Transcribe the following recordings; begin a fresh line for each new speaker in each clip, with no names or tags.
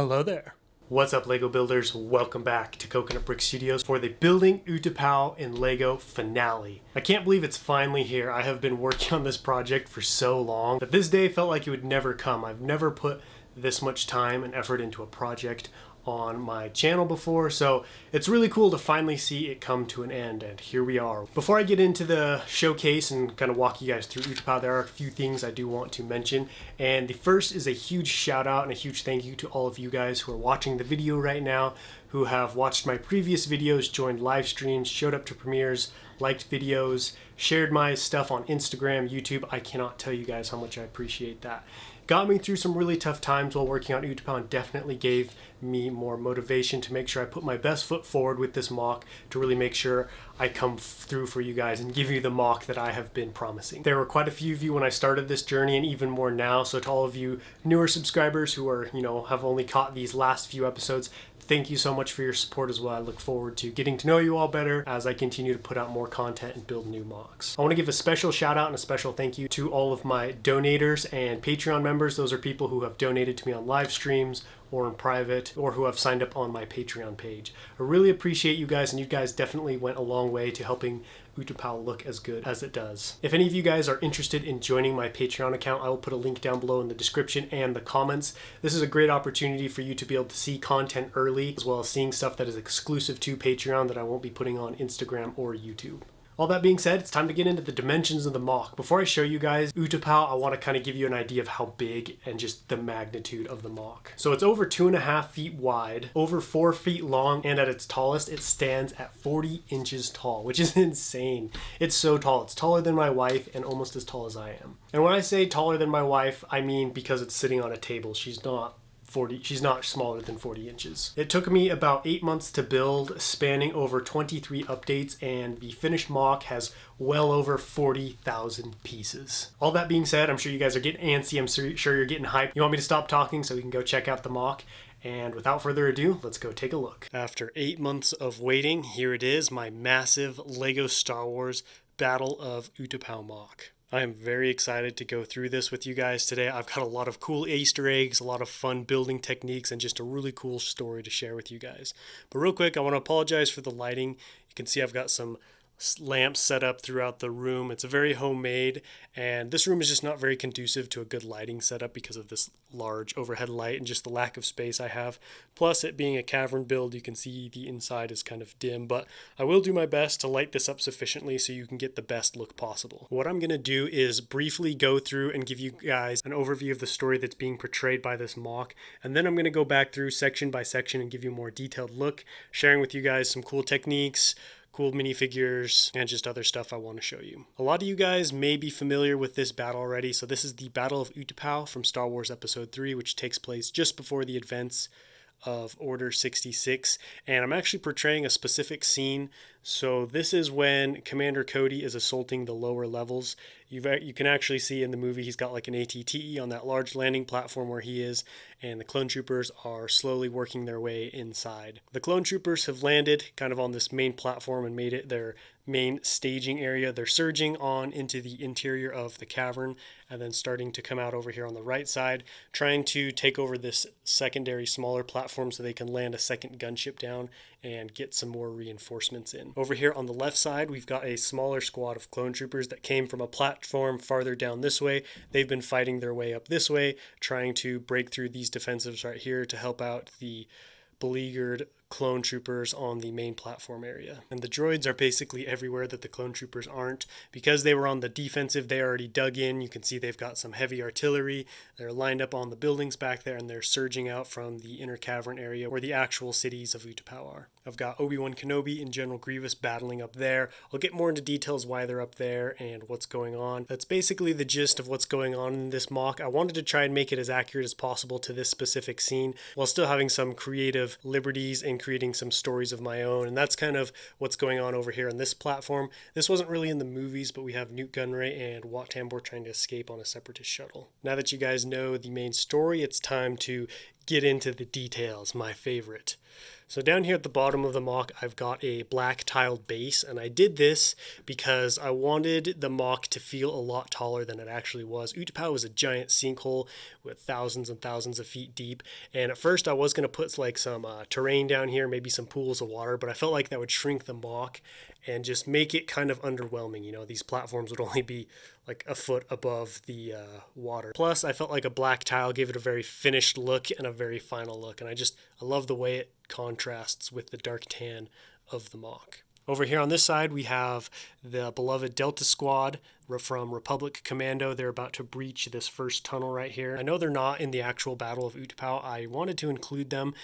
Hello there. What's up, Lego builders? Welcome back to Coconut Brick Studios for the Building Utapau in Lego finale. I can't believe it's finally here. I have been working on this project for so long that this day felt like it would never come. I've never put this much time and effort into a project on my channel before, so it's really cool to finally see it come to an end, and here we are. Before I get into the showcase and kind of walk you guys through Utapau, there are a few things I do want to mention, and the first is a huge shout out and a huge thank you to all of you guys who are watching the video right now, who have watched my previous videos, joined live streams, showed up to premieres, liked videos, shared my stuff on Instagram, YouTube. I cannot tell you guys how much I appreciate that. Got me through some really tough times while working on Utapau and definitely gave me more motivation to make sure I put my best foot forward with this mock to really make sure I come through for you guys and give you the mock that I have been promising. There were quite a few of you when I started this journey and even more now, so to all of you newer subscribers who are, have only caught these last few episodes, thank you so much for your support as well. I look forward to getting to know you all better as I continue to put out more content and build new mocks. I want to give a special shout out and a special thank you to all of my donators and Patreon members. Those are people who have donated to me on live streams or in private, or who have signed up on my Patreon page. I really appreciate you guys, and you guys definitely went a long way to helping Utapau look as good as it does. If any of you guys are interested in joining my Patreon account, I will put a link down below in the description and the comments. This is a great opportunity for you to be able to see content early, as well as seeing stuff that is exclusive to Patreon that I won't be putting on Instagram or YouTube. All that being said, it's time to get into the dimensions of the mock. Before I show you guys Utapau, I want to kind of give you an idea of how big and just the magnitude of the mock. So it's over 2.5 feet wide, over 4 feet long, and at its tallest, it stands at 40 inches tall, which is insane. It's so tall. It's taller than my wife and almost as tall as I am. And when I say taller than my wife, I mean because it's sitting on a table. She's not smaller than 40 inches. It took me about 8 months to build, spanning over 23 updates, and the finished mock has well over 40,000 pieces. All that being said, I'm sure you guys are getting antsy. I'm sure you're getting hyped. You want me to stop talking so we can go check out the mock? And without further ado, let's go take a look. After 8 months of waiting, here it is, my massive LEGO Star Wars Battle of Uttapao mock. I am very excited to go through this with you guys today. I've got a lot of cool Easter eggs, a lot of fun building techniques, and just a really cool story to share with you guys. But real quick, I want to apologize for the lighting. You can see I've got some lamps set up throughout the room. It's a very homemade, and this room is just not very conducive to a good lighting setup because of this large overhead light and just the lack of space I have. Plus, it being a cavern build, you can see the inside is kind of dim, but I will do my best to light this up sufficiently so you can get the best look possible. What I'm going to do is briefly go through and give you guys an overview of the story that's being portrayed by this mock, and then I'm going to go back through section by section and give you a more detailed look, sharing with you guys some cool techniques, cool minifigures, and just other stuff I want to show you. A lot of you guys may be familiar with this battle already, so this is the Battle of Uttapao from Star Wars Episode 3, which takes place just before the events of Order 66, and I'm actually portraying a specific scene. So this is when Commander Cody is assaulting the lower levels. You can actually see in the movie he's got like an ATTE on that large landing platform where he is, and the clone troopers are slowly working their way inside. The clone troopers have landed kind of on this main platform and made it their main staging area. They're surging on into the interior of the cavern and then starting to come out over here on the right side, trying to take over this secondary smaller platform so they can land a second gunship down and get some more reinforcements in. Over here on the left side, we've got a smaller squad of clone troopers that came from a platform farther down this way. They've been fighting their way up this way, trying to break through these defensives right here to help out the beleaguered clone troopers on the main platform area. And the droids are basically everywhere that the clone troopers aren't. Because they were on the defensive, they already dug in. You can see they've got some heavy artillery. They're lined up on the buildings back there, and they're surging out from the inner cavern area where the actual cities of Utapau are. I've got Obi-Wan Kenobi and General Grievous battling up there. I'll get more into details why they're up there and what's going on. That's basically the gist of what's going on in this mock. I wanted to try and make it as accurate as possible to this specific scene while still having some creative liberties and creating some stories of my own, and that's kind of what's going on over here on this platform. This wasn't really in the movies, but we have Newt Gunray and Wat Tambor trying to escape on a Separatist shuttle. Now that you guys know the main story, it's time to get into the details, my favorite. So down here at the bottom of the Moc, I've got a black tiled base, and I did this because I wanted the Moc to feel a lot taller than it actually was. Utapau is a giant sinkhole with thousands and thousands of feet deep, and at first I was going to put like some terrain down here, maybe some pools of water, but I felt like that would shrink the Moc and just make it kind of underwhelming. You know, these platforms would only be like a foot above the water. Plus, I felt like a black tile gave it a very finished look and a very final look, and I love the way it contrasts with the dark tan of the Moc. Over here on this side, we have the beloved Delta Squad from Republic Commando. They're about to breach this first tunnel right here. I know they're not in the actual Battle of Uttapao. I wanted to include them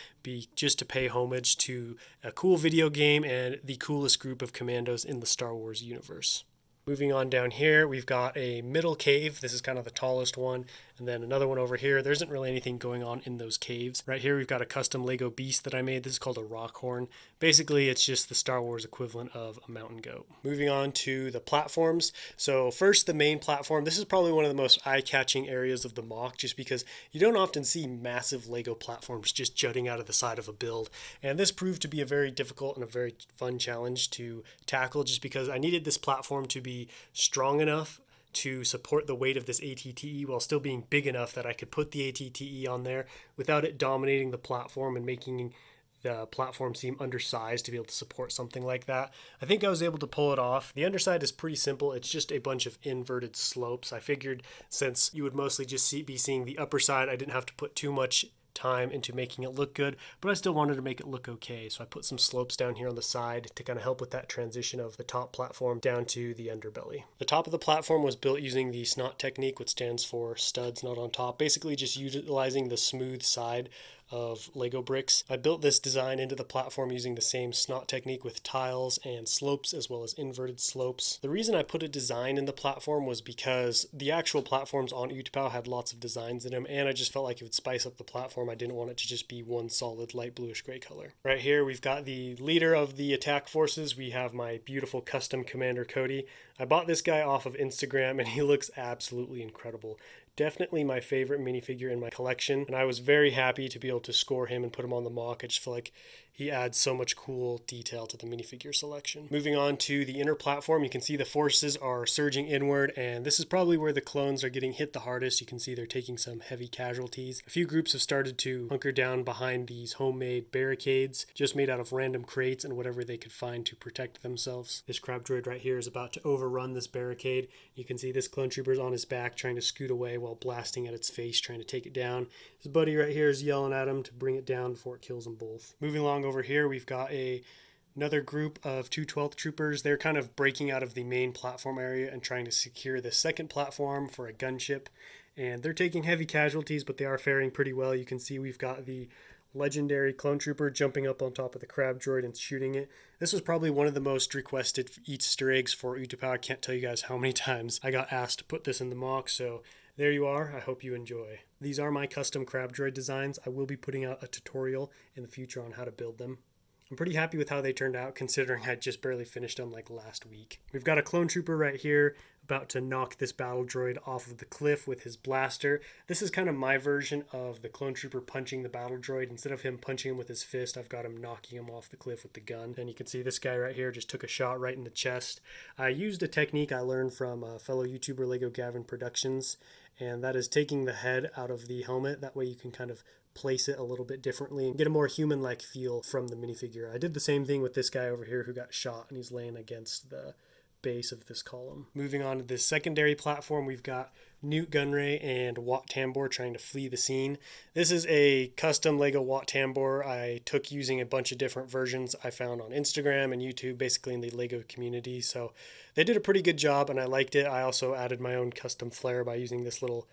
just to pay homage to a cool video game and the coolest group of commandos in the Star Wars universe. Moving on down here, we've got a middle cave. This is kind of the tallest one. And then another one over here. There isn't really anything going on in those caves. Right here, we've got a custom Lego beast that I made. This is called a Rockhorn. Basically, it's just the Star Wars equivalent of a mountain goat. Moving on to the platforms. So first, the main platform. This is probably one of the most eye-catching areas of the Moc, just because you don't often see massive Lego platforms just jutting out of the side of a build. And this proved to be a very difficult and a very fun challenge to tackle, just because I needed this platform to be strong enough to support the weight of this ATTE while still being big enough that I could put the ATTE on there without it dominating the platform and making the platform seem undersized to be able to support something like that. I think I was able to pull it off. The underside is pretty simple. It's just a bunch of inverted slopes. I figured since you would mostly just be seeing the upper side, I didn't have to put too much time into making it look good, but I still wanted to make it look okay. So I put some slopes down here on the side to kind of help with that transition of the top platform down to the underbelly. The top of the platform was built using the SNOT technique, which stands for studs not on top, basically just utilizing the smooth side of Lego bricks. I built this design into the platform using the same SNOT technique with tiles and slopes as well as inverted slopes. The reason I put a design in the platform was because the actual platforms on Utapau had lots of designs in them, and I just felt like it would spice up the platform. I didn't want it to just be one solid light bluish gray color. Right here we've got the leader of the attack forces. We have my beautiful custom commander Cody. I bought this guy off of Instagram and he looks absolutely incredible. Definitely my favorite minifigure in my collection, and I was very happy to be able to score him and put him on the Moc. I just feel like he adds so much cool detail to the minifigure selection. Moving on to the inner platform, you can see the forces are surging inward, and this is probably where the clones are getting hit the hardest. You can see they're taking some heavy casualties. A few groups have started to hunker down behind these homemade barricades, just made out of random crates and whatever they could find to protect themselves. This crab droid right here is about to overrun this barricade. You can see this clone trooper's on his back trying to scoot away while blasting at its face, trying to take it down. His buddy right here is yelling at him to bring it down before it kills them both. Moving along over here, we've got another group of 212th troopers. They're kind of breaking out of the main platform area and trying to secure the second platform for a gunship. And they're taking heavy casualties, but they are faring pretty well. You can see we've got the legendary clone trooper jumping up on top of the crab droid and shooting it. This was probably one of the most requested Easter eggs for Utapau. I can't tell you guys how many times I got asked to put this in the Moc, so there you are. I hope you enjoy. These are my custom crab droid designs. I will be putting out a tutorial in the future on how to build them. I'm pretty happy with how they turned out, considering I just barely finished them like last week. We've got a clone trooper right here about to knock this battle droid off of the cliff with his blaster. This is kind of my version of the clone trooper punching the battle droid. Instead of him punching him with his fist, I've got him knocking him off the cliff with the gun. And you can see this guy right here just took a shot right in the chest. I used a technique I learned from fellow YouTuber Lego Gavin Productions, and that is taking the head out of the helmet. That way you can kind of place it a little bit differently and get a more human-like feel from the minifigure. I did the same thing with this guy over here who got shot, and he's laying against the base of this column. Moving on to this secondary platform, we've got Newt Gunray and Wat Tambor trying to flee the scene. This is a custom Lego Wat Tambor I took using a bunch of different versions I found on Instagram and YouTube, basically in the Lego community. So they did a pretty good job and I liked it. I also added my own custom flair by using this little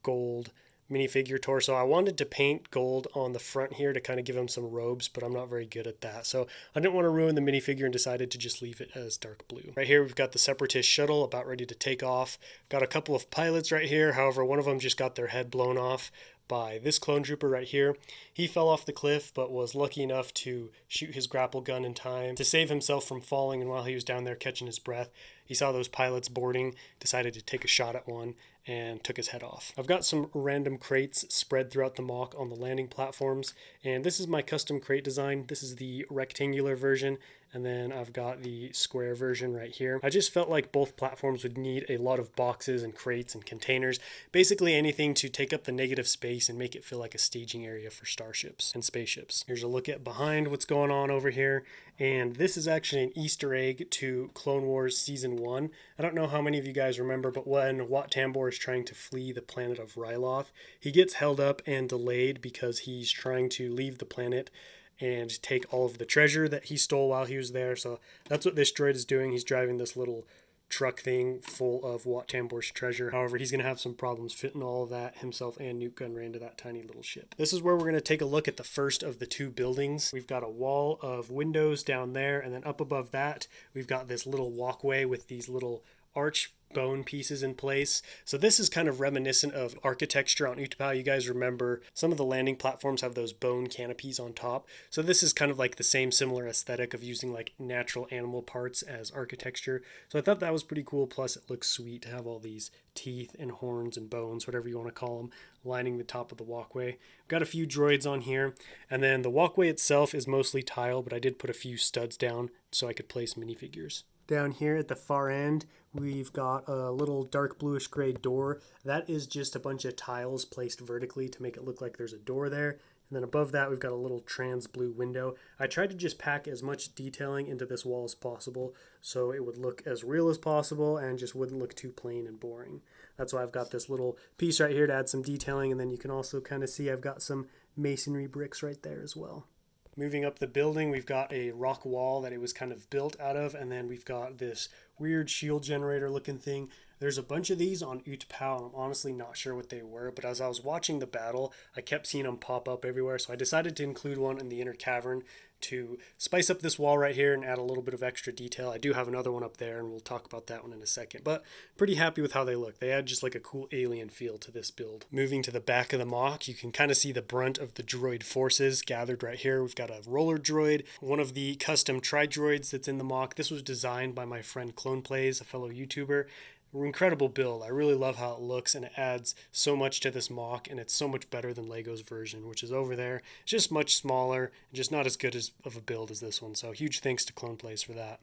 gold minifigure torso. I wanted to paint gold on the front here to kind of give him some robes, but I'm not very good at that. So I didn't want to ruin the minifigure and decided to just leave it as dark blue. Right here we've got the Separatist Shuttle about ready to take off. Got a couple of pilots right here. However, one of them just got their head blown off by this clone trooper right here. He fell off the cliff but was lucky enough to shoot his grapple gun in time to save himself from falling, and while he was down there catching his breath, he saw those pilots boarding, decided to take a shot at one, and took his head off. I've got some random crates spread throughout the Moc on the landing platforms, and this is my custom crate design. This is the rectangular version, and then I've got the square version right here. I just felt like both platforms would need a lot of boxes and crates and containers, basically anything to take up the negative space and make it feel like a staging area for starships and spaceships. Here's a look at behind what's going on over here, and this is actually an Easter egg to Clone Wars Season 1. I don't know how many of you guys remember, but when Wat Tambor is trying to flee the planet of Ryloth, he gets held up and delayed because he's trying to leave the planet and take all of the treasure that he stole while he was there. So that's what this droid is doing. He's driving this little truck thing full of Wat Tambor's treasure. However, he's going to have some problems fitting all of that himself and Nute Gunray into that tiny little ship. This is where we're going to take a look at the first of the two buildings. We've got a wall of windows down there, and then up above that, we've got this little walkway with these little arch bone pieces in place. So this is kind of reminiscent of architecture on Utapau. You guys remember some of the landing platforms have those bone canopies on top. So this is kind of like the same similar aesthetic of using like natural animal parts as architecture. So I thought that was pretty cool. Plus it looks sweet to have all these teeth and horns and bones, whatever you want to call them, lining the top of the walkway. I've got a few droids on here, and then the walkway itself is mostly tile, but I did put a few studs down so I could place minifigures. Down here at the far end, we've got a little dark bluish gray door. That is just a bunch of tiles placed vertically to make it look like there's a door there. And then above that, we've got a little trans blue window. I tried to just pack as much detailing into this wall as possible so it would look as real as possible and just wouldn't look too plain and boring. That's why I've got this little piece right here to add some detailing, and then you can also kind of see I've got some masonry bricks right there as well. Moving up the building, we've got a rock wall that it was kind of built out of, and then we've got this weird shield generator looking thing. There's a bunch of these on Utapau, and I'm honestly not sure what they were, but as I was watching the battle, I kept seeing them pop up everywhere, so I decided to include one in the inner cavern to spice up this wall right here and add a little bit of extra detail. I do have another one up there, and we'll talk about that one in a second, but pretty happy with how they look. They add just like a cool alien feel to this build. Moving to the back of the Moc, you can kind of see the brunt of the droid forces gathered right here. We've got a roller droid, one of the custom tri-droids that's in the Moc. This was designed by my friend Clone Plays, a fellow YouTuber. Incredible build. I really love how it looks, and it adds so much to this Moc, and it's so much better than Lego's version, which is over there. It's just much smaller and just not as good of a build as this one, so huge thanks to Clone Plays for that.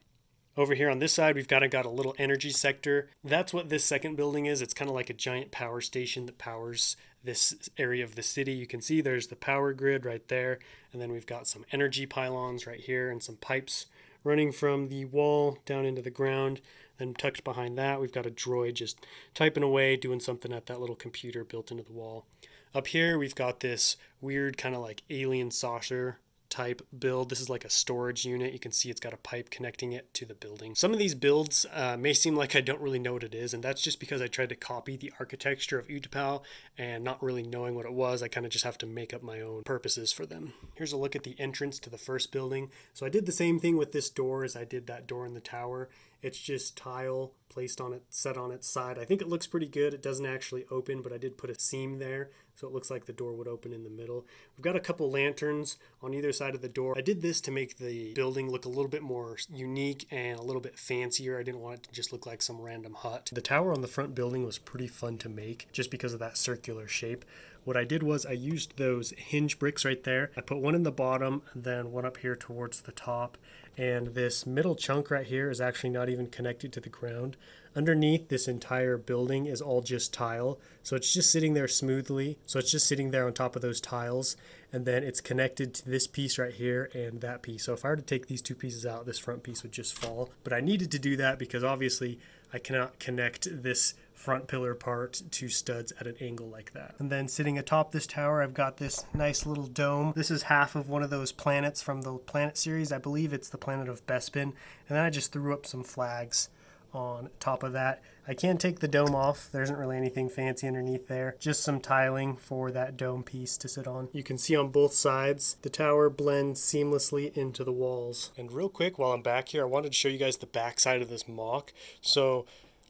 Over here on this side, we've got a little energy sector. That's what this second building is. It's kind of like a giant power station that powers this area of the city. You can see there's the power grid right there, and then we've got some energy pylons right here and some pipes running from the wall down into the ground. Then tucked behind that, we've got a droid just typing away, doing something at that little computer built into the wall. Up here, we've got this weird kind of like alien saucer type build. This is like a storage unit. You can see it's got a pipe connecting it to the building. Some of these builds may seem like I don't really know what it is, and that's just because I tried to copy the architecture of Utapau, and not really knowing what it was, I kind of just have to make up my own purposes for them. Here's a look at the entrance to the first building. So I did the same thing with this door as I did that door in the tower. It's just tile placed on it, set on its side. I think it looks pretty good. It doesn't actually open, but I did put a seam there, so it looks like the door would open in the middle. We've got a couple lanterns on either side of the door. I did this to make the building look a little bit more unique and a little bit fancier. I didn't want it to just look like some random hut. The tower on the front building was pretty fun to make just because of that circular shape. What I did was I used those hinge bricks right there. I put one in the bottom, then one up here towards the top. And this middle chunk right here is actually not even connected to the ground. Underneath this entire building is all just tile. So it's just sitting there smoothly. So it's just sitting there on top of those tiles. And then it's connected to this piece right here and that piece. So if I were to take these two pieces out, this front piece would just fall. But I needed to do that because obviously I cannot connect this front pillar part to studs at an angle like that. And then sitting atop this tower, I've got this nice little dome. This is half of one of those planets from the planet series. I believe it's the planet of Bespin. And then I just threw up some flags on top of that. I can take the dome off. There isn't really anything fancy underneath there. Just some tiling for that dome piece to sit on. You can see on both sides, the tower blends seamlessly into the walls. And real quick, while I'm back here, I wanted to show you guys the back side of this Moc. So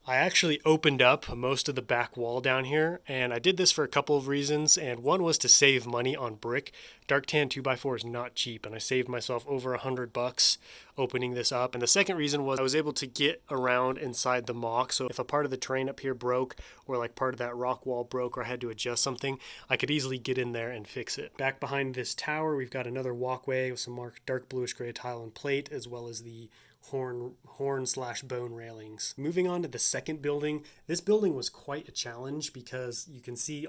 I actually opened up most of the back wall down here, and I did this for a couple of reasons, and one was to save money on brick. Dark tan 2x4 is not cheap, and I saved myself over $100 opening this up. And the second reason was I was able to get around inside the Moc, so if a part of the terrain up here broke, or like part of that rock wall broke, or I had to adjust something, I could easily get in there and fix it. Back behind this tower, we've got another walkway with some more dark bluish gray tile and plate, as well as the horn/bone railings. Moving on to the second building, this building was quite a challenge because you can see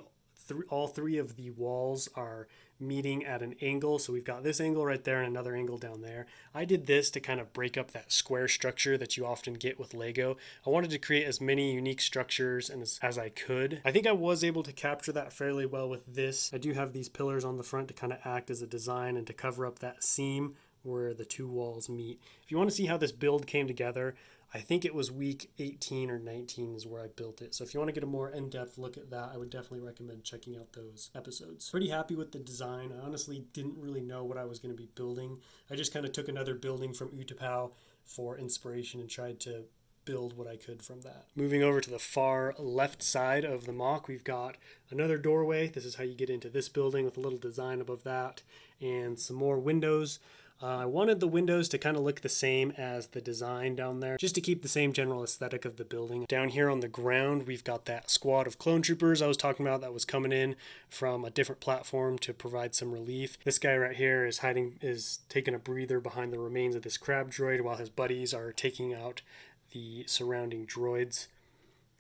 all three of the walls are meeting at an angle. So we've got this angle right there and another angle down there. I did this to kind of break up that square structure that you often get with Lego. I wanted to create as many unique structures as I could. I think I was able to capture that fairly well with this. I do have these pillars on the front to kind of act as a design and to cover up that seam where the two walls meet. If you want to see how this build came together, I think it was week 18 or 19 is where I built it. So if you want to get a more in-depth look at that, I would definitely recommend checking out those episodes. Pretty happy with the design. I honestly didn't really know what I was going to be building. I just kind of took another building from Utapau for inspiration and tried to build what I could from that. Moving over to the far left side of the Moc, we've got another doorway. This is how you get into this building with a little design above that and some more windows. I wanted the windows to kind of look the same as the design down there, just to keep the same general aesthetic of the building. Down here on the ground, we've got that squad of clone troopers I was talking about that was coming in from a different platform to provide some relief. This guy right here is taking a breather behind the remains of this crab droid while his buddies are taking out the surrounding droids.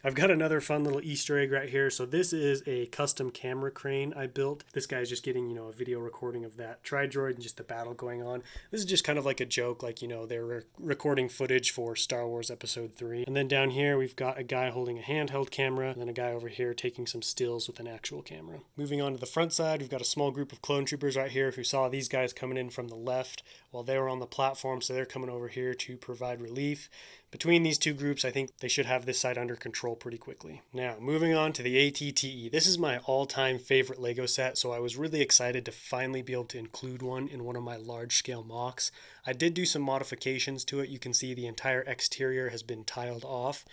I've got another fun little Easter egg right here. So this is a custom camera crane I built. This guy's just getting, a video recording of that Tri-Droid and just the battle going on. This is just kind of like a joke, like, they're recording footage for Star Wars Episode 3. And then down here, we've got a guy holding a handheld camera, and then a guy over here taking some stills with an actual camera. Moving on to the front side, we've got a small group of clone troopers right here who saw these guys coming in from the left while they were on the platform, so they're coming over here to provide relief. Between these two groups, I think they should have this side under control pretty quickly. Now, moving on to the ATTE. This is my all-time favorite Lego set, so I was really excited to finally be able to include one in one of my large-scale Mocs. I did do some modifications to it. You can see the entire exterior has been tiled off.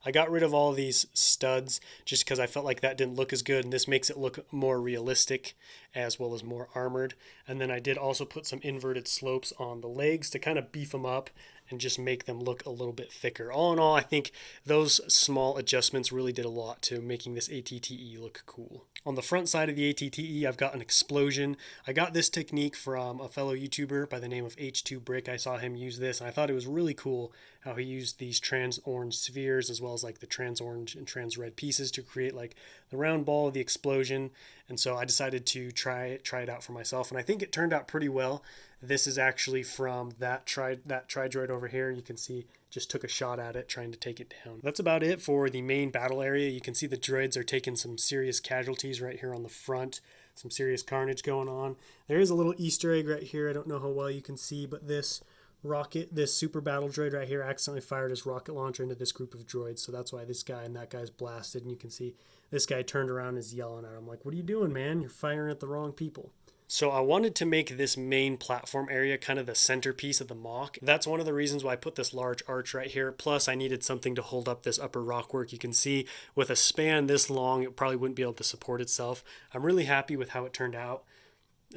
I got rid of all of these studs just because I felt like that didn't look as good, and this makes it look more realistic as well as more armored. And then I did also put some inverted slopes on the legs to kind of beef them up and just make them look a little bit thicker. All in all, I think those small adjustments really did a lot to making this ATTE look cool. On the front side of the ATTE, I've got an explosion. I got this technique from a fellow YouTuber by the name of H2 Brick. I saw him use this, and I thought it was really cool how he used these trans orange spheres as well as like the trans orange and trans red pieces to create like the round ball of the explosion. And so I decided to try it out for myself, and I think it turned out pretty well. This is actually from that Tri-Droid over here. You can see just took a shot at it trying to take it down. That's about it for the main battle area. You can see the droids are taking some serious casualties right here on the front. Some serious carnage going on. There is a little Easter egg right here. I don't know how well you can see, but this super battle droid right here accidentally fired his rocket launcher into this group of droids, so that's why this guy and that guy's blasted. And you can see this guy turned around and is yelling at him like, what are you doing, man? You're firing at the wrong people. So I wanted to make this main platform area kind of the centerpiece of the Moc. That's one of the reasons why I put this large arch right here. Plus I needed something to hold up this upper rockwork. You can see with a span this long, it probably wouldn't be able to support itself. I'm really happy with how it turned out.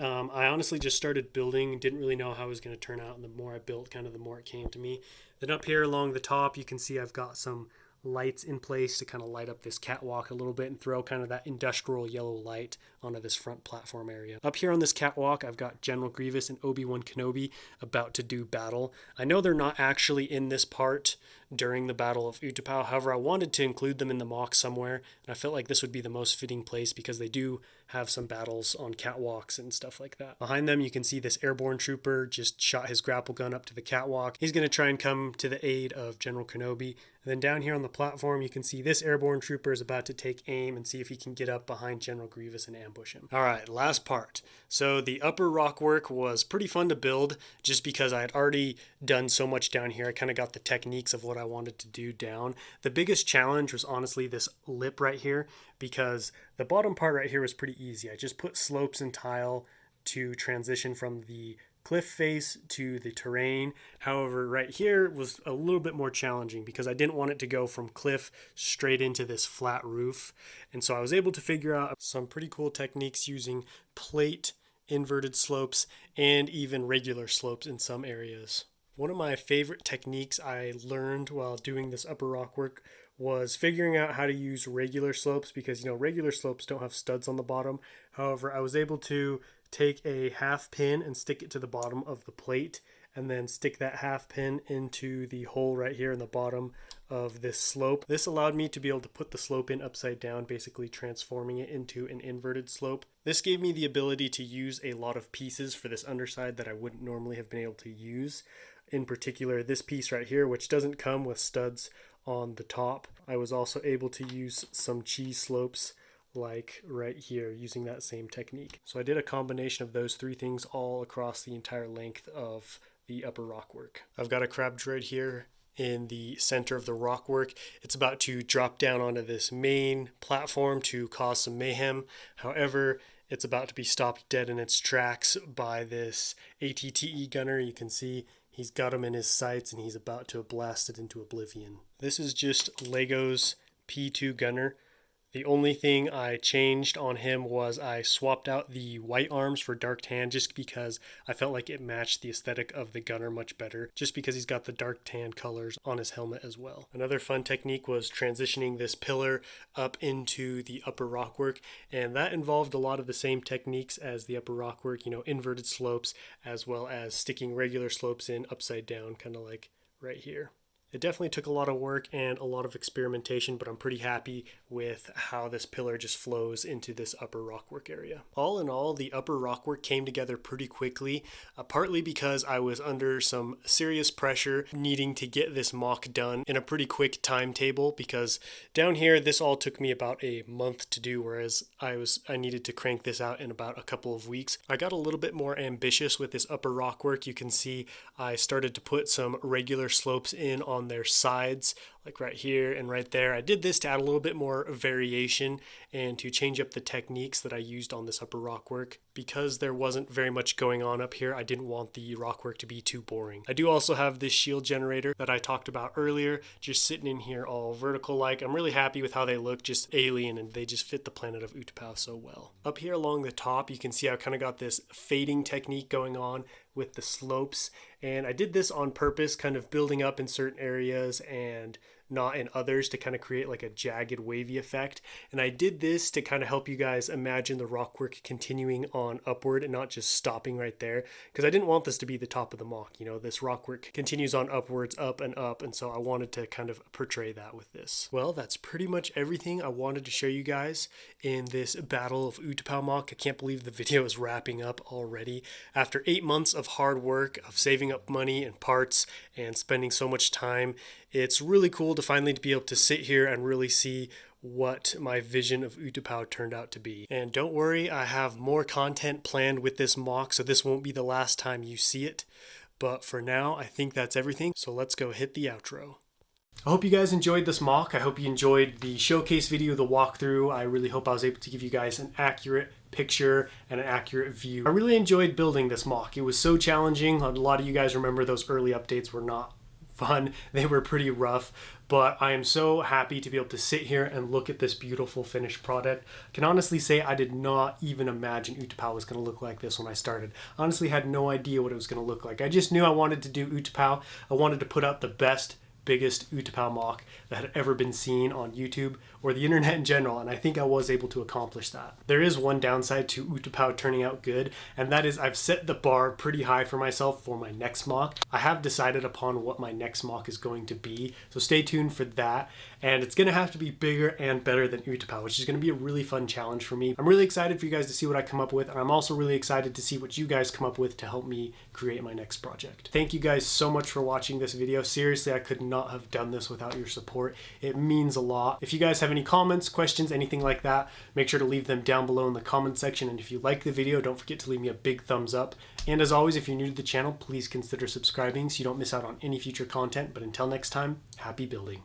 I honestly just started building, didn't really know how it was going to turn out, and the more I built, kind of the more it came to me. Then up here along the top, you can see I've got some lights in place to kind of light up this catwalk a little bit and throw kind of that industrial yellow light onto this front platform area. Up here on this catwalk, I've got General Grievous and Obi-Wan Kenobi about to do battle. I know they're not actually in this part during the Battle of Uttapao. However, I wanted to include them in the Moc somewhere, and I felt like this would be the most fitting place because they do have some battles on catwalks and stuff like that. Behind them, you can see this airborne trooper just shot his grapple gun up to the catwalk. He's going to try and come to the aid of General Kenobi. And then down here on the platform, you can see this airborne trooper is about to take aim and see if he can get up behind General Grievous and ambush him. All right, last part. So the upper rockwork was pretty fun to build just because I had already done so much down here. I kind of got the techniques of what I wanted to do down. The biggest challenge was honestly this lip right here, because the bottom part right here was pretty easy. I just put slopes and tile to transition from the cliff face to the terrain. However, right here was a little bit more challenging because I didn't want it to go from cliff straight into this flat roof. And so I was able to figure out some pretty cool techniques using plate, inverted slopes, and even regular slopes in some areas. One of my favorite techniques I learned while doing this upper rock work was figuring out how to use regular slopes because, regular slopes don't have studs on the bottom. However, I was able to take a half pin and stick it to the bottom of the plate and then stick that half pin into the hole right here in the bottom of this slope. This allowed me to be able to put the slope in upside down, basically transforming it into an inverted slope. This gave me the ability to use a lot of pieces for this underside that I wouldn't normally have been able to use. In particular, this piece right here, which doesn't come with studs on the top. I was also able to use some cheese slopes like right here using that same technique. So I did a combination of those three things all across the entire length of the upper rock work. I've got a crab droid here in the center of the rock work. It's about to drop down onto this main platform to cause some mayhem. However, it's about to be stopped dead in its tracks by this ATTE gunner. You can see he's got him in his sights and he's about to blast it into oblivion. This is just Lego's P2 gunner. The only thing I changed on him was I swapped out the white arms for dark tan just because I felt like it matched the aesthetic of the gunner much better, just because he's got the dark tan colors on his helmet as well. Another fun technique was transitioning this pillar up into the upper rock work, and that involved a lot of the same techniques as the upper rock work, inverted slopes, as well as sticking regular slopes in upside down, kind of like right here. It definitely took a lot of work and a lot of experimentation, but I'm pretty happy with how this pillar just flows into this upper rockwork area. All in all, the upper rockwork came together pretty quickly, partly because I was under some serious pressure needing to get this mock done in a pretty quick timetable, because down here this all took me about a month to do, whereas I needed to crank this out in about a couple of weeks. I got a little bit more ambitious with this upper rockwork. You can see I started to put some regular slopes in on their sides, like right here and right there. I did this to add a little bit more variation and to change up the techniques that I used on this upper rock work. Because there wasn't very much going on up here, I didn't want the rock work to be too boring. I do also have this shield generator that I talked about earlier, just sitting in here all vertical like. I'm really happy with how they look, just alien, and they just fit the planet of Uttapao so well. Up here along the top, you can see I've kind of got this fading technique going on with the slopes, and I did this on purpose, kind of building up in certain areas and not in others to kind of create like a jagged wavy effect. And I did this to kind of help you guys imagine the rock work continuing on upward and not just stopping right there, because I didn't want this to be the top of the mock. This rock work continues on upwards, up and up, and so I wanted to kind of portray that with this. Well, that's pretty much everything I wanted to show you guys in this Battle of Uttapao mock. I can't believe the video is wrapping up already. After 8 months of hard work, of saving up money and parts and spending so much time, it's really cool to finally be able to sit here and really see what my vision of Uttapao turned out to be. And don't worry, I have more content planned with this mock, so this won't be the last time you see it. But for now, I think that's everything, so let's go hit the outro. I hope you guys enjoyed this mock. I hope you enjoyed the showcase video, the walkthrough. I really hope I was able to give you guys an accurate picture and an accurate view. I really enjoyed building this mock. It was so challenging. A lot of you guys remember those early updates were not fun. They were pretty rough, but I am so happy to be able to sit here and look at this beautiful finished product. I can honestly say I did not even imagine Uttapao was going to look like this when I started. Honestly, had no idea what it was going to look like. I just knew I wanted to do Uttapao. I wanted to put out the best, biggest Uttapao mock that had ever been seen on YouTube or the internet in general, and I think I was able to accomplish that. There is one downside to Uttapao turning out good, and that is I've set the bar pretty high for myself for my next mock. I have decided upon what my next mock is going to be, so stay tuned for that, and it's going to have to be bigger and better than Uttapao, which is going to be a really fun challenge for me. I'm really excited for you guys to see what I come up with, and I'm also really excited to see what you guys come up with to help me create my next project. Thank you guys so much for watching this video. Seriously, I could not have done this without your support. It means a lot. If you guys have any comments, questions, anything like that, make sure to leave them down below in the comment section. And if you like the video, don't forget to leave me a big thumbs up. And as always, if you're new to the channel, please consider subscribing so you don't miss out on any future content. But until next time, happy building.